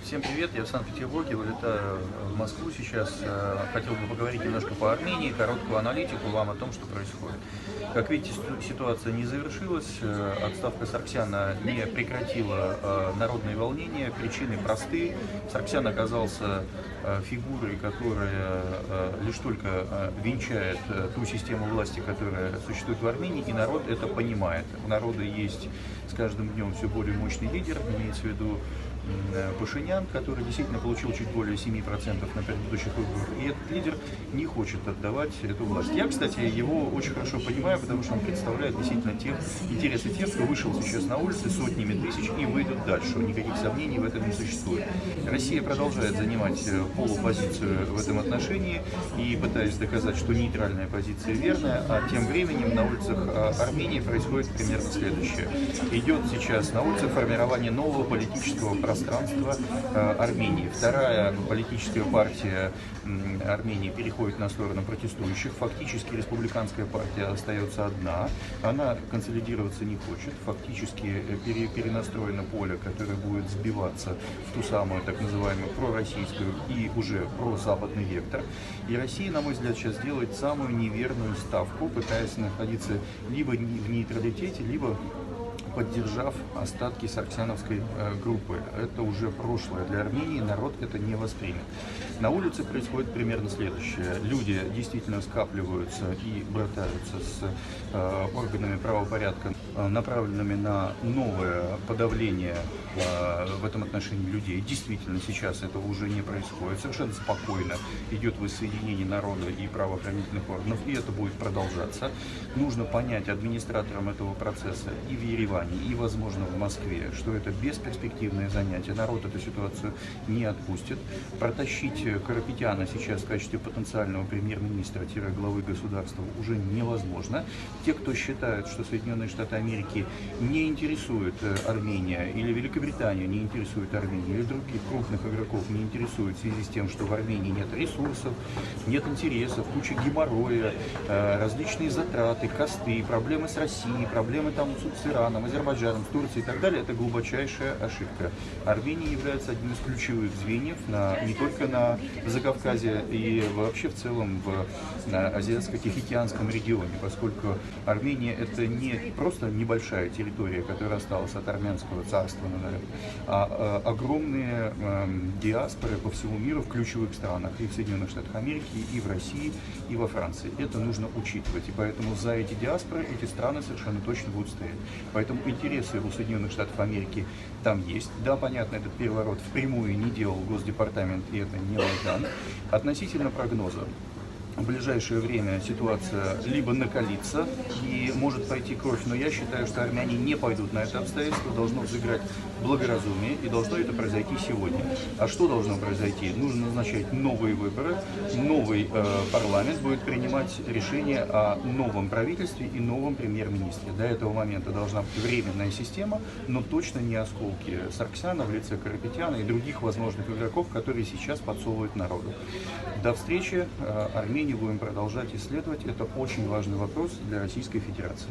Всем привет, я в Санкт-Петербурге, вылетаю в Москву сейчас. Хотел бы поговорить немножко по Армении, короткую аналитику вам о том, что происходит. Как видите, ситуация не завершилась, отставка Сарксяна не прекратила народные волнения, причины просты. Сарксян оказался фигурой, которая лишь только венчает ту систему власти, которая существует в Армении, и народ это понимает. У народа есть с каждым днем все более мощный лидер, имеется в виду Пашинян, который действительно получил чуть более 7% на предыдущих выборах, и этот лидер не хочет отдавать эту власть. Я, кстати, его очень хорошо понимаю, потому что он представляет действительно интересы тех, кто вышел сейчас на улицы сотнями тысяч и выйдут дальше. Никаких сомнений в этом не существует. Россия продолжает занимать полупозицию в этом отношении и пытаясь доказать, что нейтральная позиция верная, а тем временем на улицах Армении происходит примерно следующее. Идет сейчас на улицах формирование нового политического пространства Армении. Вторая политическая партия Армении переходит на сторону протестующих. Фактически республиканская партия остается одна. Она консолидироваться не хочет. Фактически перенастроено поле, которое будет сбиваться в ту самую так называемую пророссийскую и уже прозападный вектор. И Россия, на мой взгляд, сейчас делает самую неверную ставку, пытаясь находиться либо в нейтралитете, либо поддержав остатки сарксяновской группы. Это уже прошлое для Армении, народ это не воспримет. На улице происходит примерно следующее. Люди действительно скапливаются и братаются с органами правопорядка, направленными на новое подавление в этом отношении людей. Действительно, сейчас этого уже не происходит. Совершенно спокойно идет воссоединение народа и правоохранительных органов, и это будет продолжаться. Нужно понять администраторам этого процесса и в Ереване, и, возможно, в Москве, что это бесперспективное занятие. Народ эту ситуацию не отпустит. Протащить Карапетяна сейчас в качестве потенциального премьер-министра-главы государства уже невозможно. Те, кто считает, что Соединенные Штаты Америки не интересует Армения, или Великобритания не интересует Армения, или других крупных игроков не интересует в связи с тем, что в Армении нет ресурсов, нет интересов, куча геморроя, различные затраты, косты, проблемы с Россией, проблемы там с Ираном, Азербайджаном, с Турцией и так далее, это глубочайшая ошибка. Армения является одним из ключевых звеньев не только на Закавказье и вообще в целом в Азиатско-Тихоокеанском регионе, поскольку Армения это не просто небольшая территория, которая осталась от армянского царства, а огромные диаспоры по всему миру в ключевых странах, и в Соединенных Штатах Америки, и в России, и во Франции. Это нужно учитывать, и поэтому за эти диаспоры эти страны совершенно точно будут стоять. Поэтому интересы у Соединенных Штатов Америки там есть. Да, понятно, этот переворот впрямую не делал Госдепартамент, и это не Майдан. Относительно прогноза. В ближайшее время ситуация либо накалится и может пойти кровь, но я считаю, что армяне не пойдут на это обстоятельство, должно взыграть благоразумие, и должно это произойти сегодня. А что должно произойти? Нужно назначать новые выборы, новый парламент будет принимать решение о новом правительстве и новом премьер-министре. До этого момента должна быть временная система, но точно не осколки Сарксяна в лице Карапетяна и других возможных игроков, которые сейчас подсовывают народу. До встречи. Армению будем продолжать исследовать. Это очень важный вопрос для Российской Федерации.